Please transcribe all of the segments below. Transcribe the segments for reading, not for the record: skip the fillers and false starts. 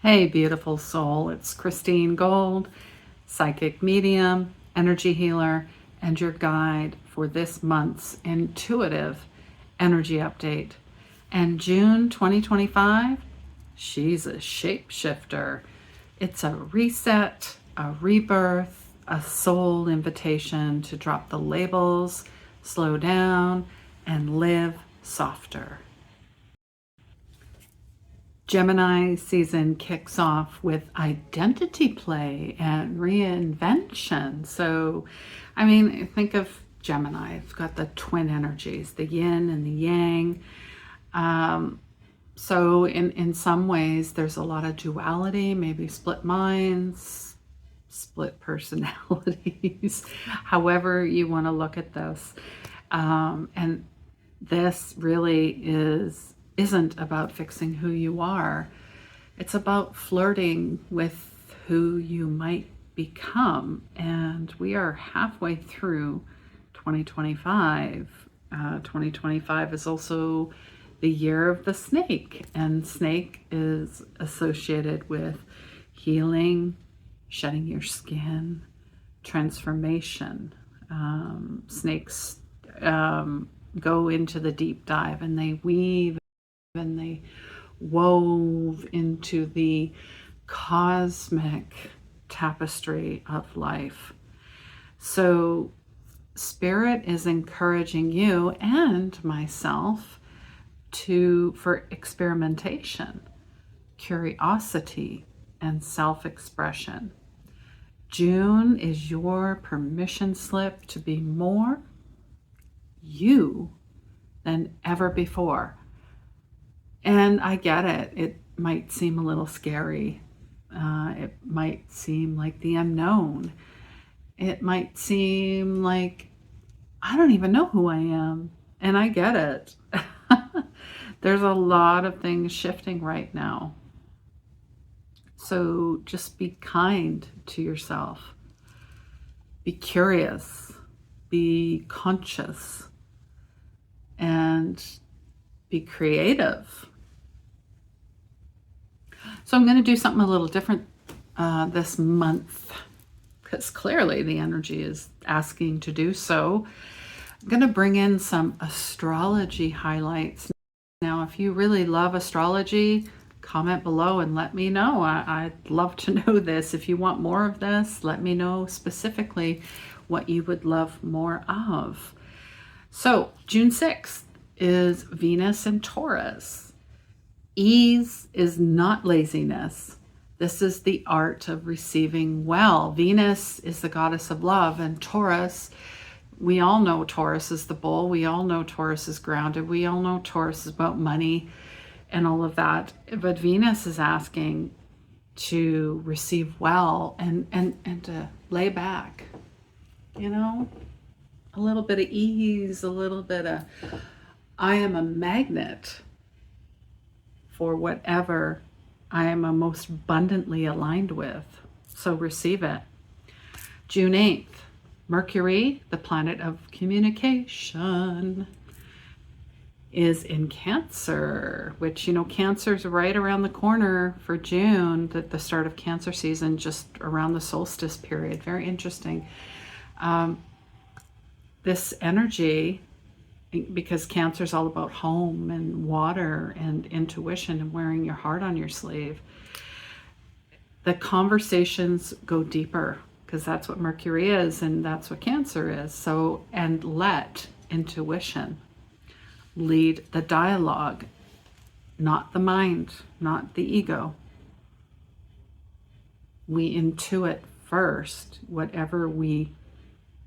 Hey, beautiful soul. It's Christine Gold, psychic medium, energy healer, and your guide for this month's intuitive energy update. And June 2025, she's a shapeshifter. It's a reset, a rebirth, a soul invitation to drop the labels, slow down, and live softer. Gemini season kicks off with identity play and reinvention. So, I mean, think of Gemini. It's got the twin energies, the yin and the yang. So in some ways, there's a lot of duality, maybe split minds, split personalities, however you want to look at this. And this really isn't about fixing who you are. It's about flirting with who you might become. And we are halfway through 2025. 2025 is also the year of the snake, and snake is associated with healing, shedding your skin, transformation. Snakes go into the deep dive, and they weave and they wove into the cosmic tapestry of life. So Spirit is encouraging you and myself for experimentation, curiosity, and self-expression. June is your permission slip to be more you than ever before. And I get it. It might seem a little scary. It might seem like the unknown. It might seem like I don't even know who I am. And I get it. There's a lot of things shifting right now. So just be kind to yourself. Be curious. Be conscious. And be creative. So I'm going to do something a little different this month, because clearly the energy is asking to do so. I'm going to bring in some astrology highlights. Now, if you really love astrology, comment below and let me know. I'd love to know this. If you want more of this, let me know specifically what you would love more of. So June 6th is Venus in Taurus. Ease is not laziness. This is the art of receiving well. Venus is the goddess of love, and Taurus, we all know Taurus is the bull. We all know Taurus is grounded. We all know Taurus is about money and all of that. But Venus is asking to receive well and to lay back, you know, a little bit of ease, a little bit of, I am a magnet for whatever I am most abundantly aligned with. So receive it. June 8th, Mercury, the planet of communication, is in Cancer, which, you know, Cancer's right around the corner for June, the start of Cancer season, just around the solstice period. Very interesting. This energy, because Cancer is all about home and water and intuition and wearing your heart on your sleeve, the conversations go deeper, because that's what Mercury is and that's what Cancer is. So, and let intuition lead the dialogue, not the mind, not the ego. We intuit first. Whatever we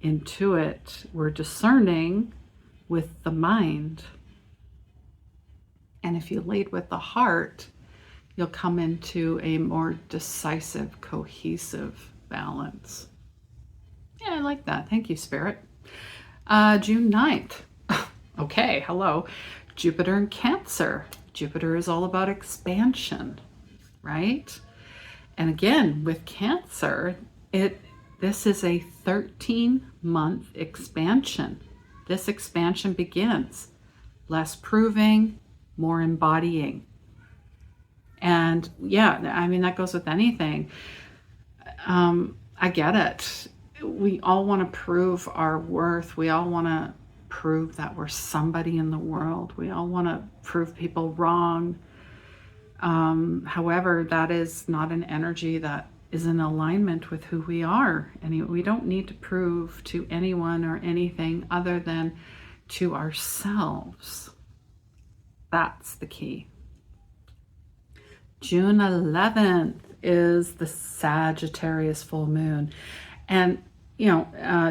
intuit, we're discerning with the mind. And if you lead with the heart, you'll come into a more decisive, cohesive balance. Yeah, I like that. Thank you, Spirit. June 9th. Okay, hello. Jupiter in Cancer. Jupiter is all about expansion, right? And again, with Cancer, this is a 13-month expansion. This expansion begins less proving, more embodying. And yeah, I mean, that goes with anything. I get it. We all want to prove our worth. We all want to prove that we're somebody in the world. We all want to prove people wrong. However, that is not an energy that is in alignment with who we are. And we don't need to prove to anyone or anything other than to ourselves. That's the key. June 11th is the Sagittarius full moon. And,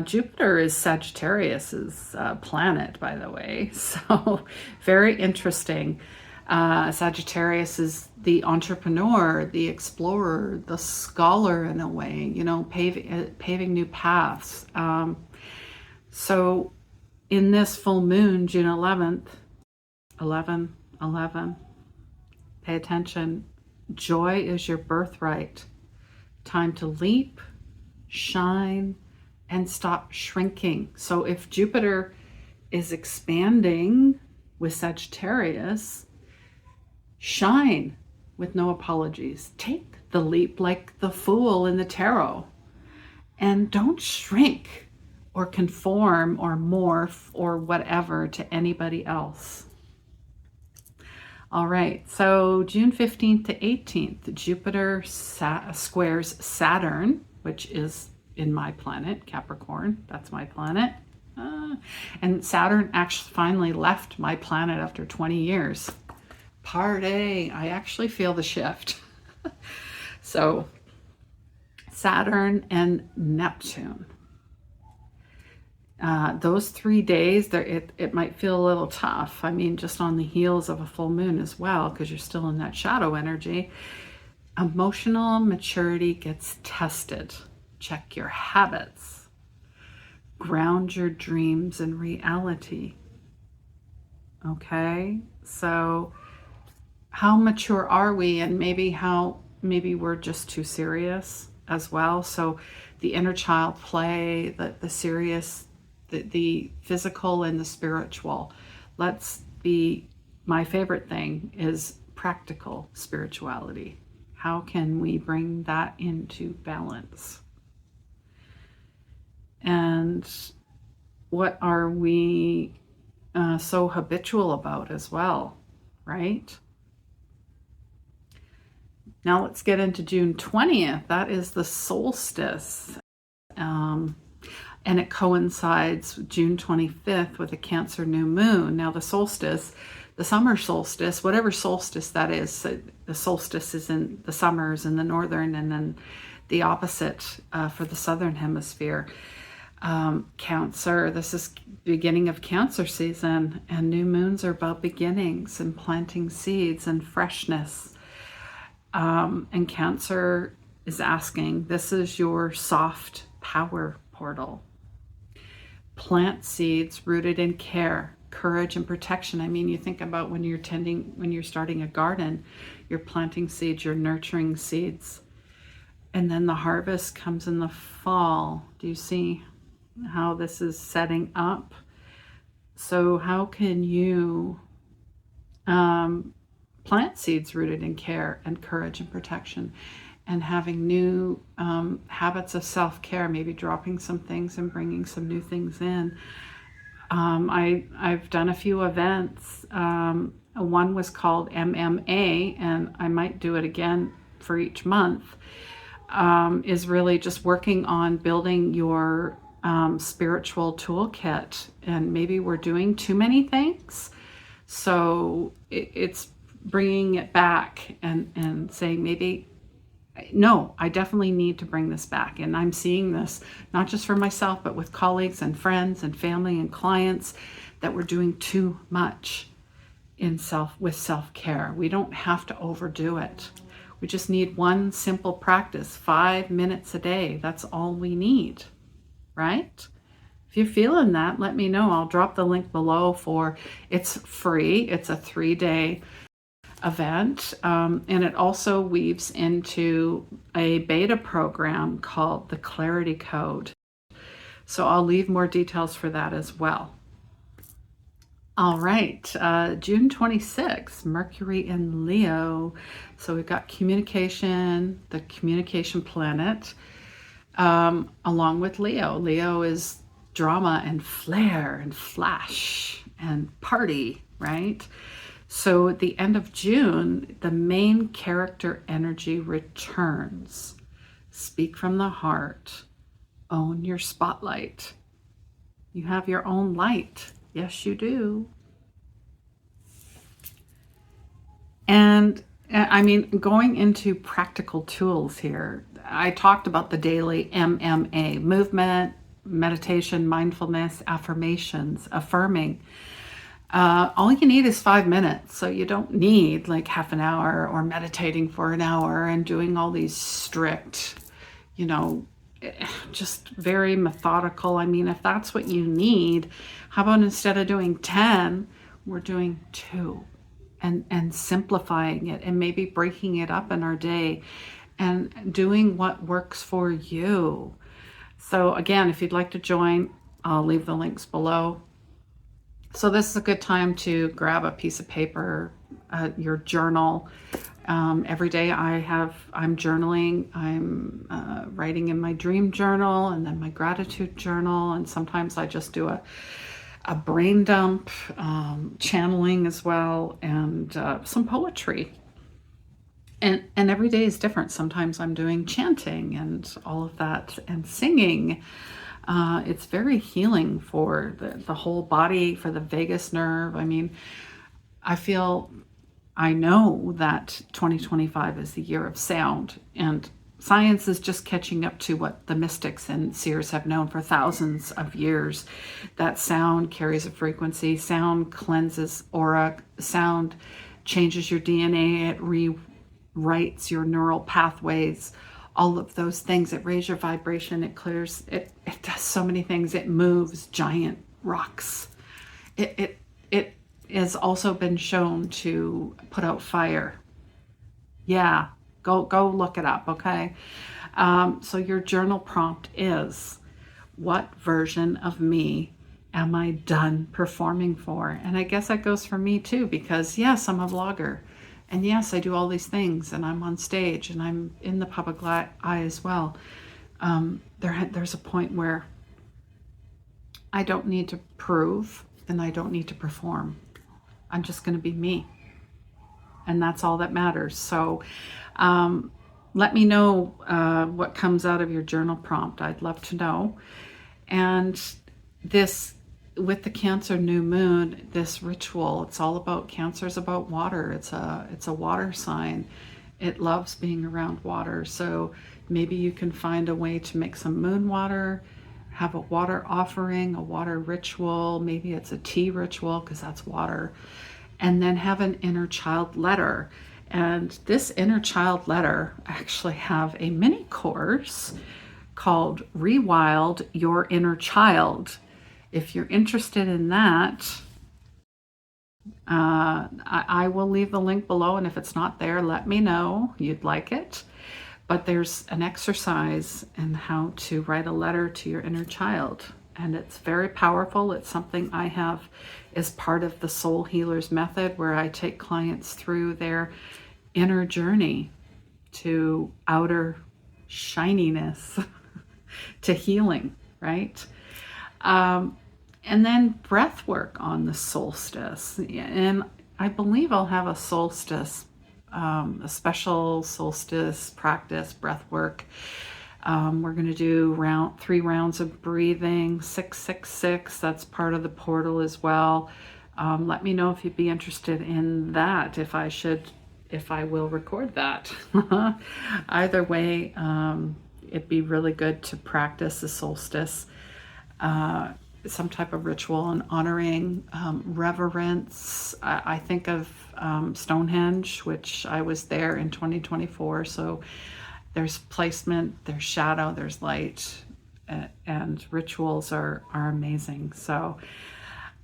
Jupiter is Sagittarius's planet, by the way. So very interesting. Sagittarius is the entrepreneur, the explorer, the scholar in a way, paving new paths. So in this full moon, June 11th, 11, pay attention. Joy is your birthright. Time to leap, shine, and stop shrinking. So if Jupiter is expanding with Sagittarius, shine with no apologies. Take the leap like the fool in the tarot. And don't shrink or conform or morph or whatever to anybody else. All right, so June 15th to 18th, Jupiter squares Saturn, which is in my planet, Capricorn. That's my planet. And Saturn actually finally left my planet after 20 years. Party. I actually feel the shift. So Saturn and Neptune. Those 3 days, it might feel a little tough. I mean, just on the heels of a full moon as well, because you're still in that shadow energy. Emotional maturity gets tested. Check your habits. Ground your dreams in reality. Okay? So how mature are we? And maybe we're just too serious as well. So the inner child play, the serious, the physical and the spiritual. My favorite thing is practical spirituality. How can we bring that into balance? And what are we so habitual about as well, right? Now let's get into June 20th. That is the solstice. And it coincides June 25th with a Cancer new moon. Now the solstice, the summer solstice, whatever solstice that is, the solstice is in the summers in the northern, and then the opposite for the southern hemisphere. Cancer, this is beginning of Cancer season, and new moons are about beginnings and planting seeds and freshness. And Cancer is asking, this is your soft power portal. Plant seeds rooted in care, courage, and protection. I mean, you think about when you're starting a garden, you're planting seeds, you're nurturing seeds. And then the harvest comes in the fall. Do you see how this is setting up? So how can you plant seeds rooted in care and courage and protection, and having new habits of self-care, maybe dropping some things and bringing some new things in. I've done a few events. One was called MMA, and I might do it again for each month, is really just working on building your spiritual toolkit. And maybe we're doing too many things. So it's bringing it back and saying, maybe, no, I definitely need to bring this back. And I'm seeing this not just for myself, but with colleagues and friends and family and clients, that we're doing too much with self-care. We don't have to overdo it. We just need one simple practice, 5 minutes a day. That's all we need, right? If you're feeling that, let me know. I'll drop the link below it's free. It's a 3-day event. And it also weaves into a beta program called the Clarity Code. So I'll leave more details for that as well. All right, June 26th, Mercury in Leo. So we've got communication, the communication planet, along with Leo. Leo is drama and flair and flash and party, right? So at the end of June, the main character energy returns. Speak from the heart. Own your spotlight. You have your own light. Yes, you do. And I mean, going into practical tools here, I talked about the daily MMA, movement, meditation, mindfulness, affirmations, affirming. All you need is 5 minutes. So you don't need like half an hour or meditating for an hour and doing all these strict, just very methodical. I mean, if that's what you need, how about instead of doing 10, we're doing 2 and simplifying it and maybe breaking it up in our day and doing what works for you. So again, if you'd like to join, I'll leave the links below. So this is a good time to grab a piece of paper, your journal. Every day I'm journaling. I'm writing in my dream journal and then my gratitude journal. And sometimes I just do a brain dump, channeling as well, and some poetry. And every day is different. Sometimes I'm doing chanting and all of that and singing. It's very healing for the whole body, for the vagus nerve. I mean, I know that 2025 is the year of sound, and science is just catching up to what the mystics and seers have known for thousands of years. That sound carries a frequency. Sound cleanses aura. Sound changes your DNA. It rewrites your neural pathways. All of those things. It raises your vibration. It clears. It does so many things. It moves giant rocks. It has also been shown to put out fire. Yeah. Go look it up, okay? So your journal prompt is, what version of me am I done performing for? And I guess that goes for me too, because yes, I'm a vlogger. And yes, I do all these things, and I'm on stage, and I'm in the public eye as well. There's a point where I don't need to prove, and I don't need to perform. I'm just going to be me. And that's all that matters. So let me know what comes out of your journal prompt. I'd love to know. And this, with the Cancer new moon, this ritual, it's all about, Cancer is about water. It's a water sign. It loves being around water. So maybe you can find a way to make some moon water, have a water offering, a water ritual. Maybe it's a tea ritual because that's water. And then have an inner child letter. And this inner child letter, I actually have a mini course called Rewild Your Inner Child. If you're interested in that, I will leave the link below. And if it's not there, let me know you'd like it. But there's an exercise in how to write a letter to your inner child. And it's very powerful. It's something I have as part of the Soul Healers method, where I take clients through their inner journey to outer shininess, to healing, right? And then breath work on the solstice. And I believe I'll have a solstice, a special solstice practice, breath work. We're going to do 3 rounds of breathing, 666. That's part of the portal as well. Let me know if you'd be interested in that, if I will record that. Either way, it'd be really good to practice the solstice, some type of ritual and honoring, reverence. I think of Stonehenge, which I was there in 2024. So there's placement, there's shadow, there's light, and rituals are amazing. So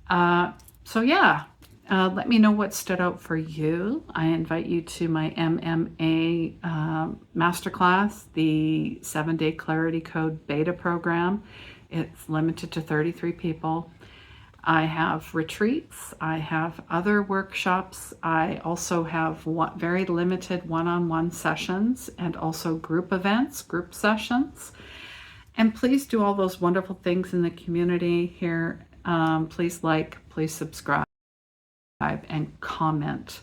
yeah, Let me know what stood out for you. I invite you to my MMA masterclass, the 7-day Clarity Code beta program. It's limited to 33 people. I have retreats. I have other workshops. I also have very limited one-on-one sessions and also group events, group sessions. And please do all those wonderful things in the community here. Please like, please subscribe, and comment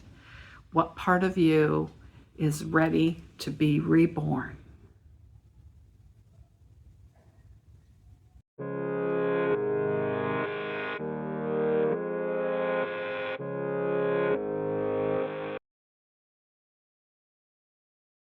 what part of you is ready to be reborn.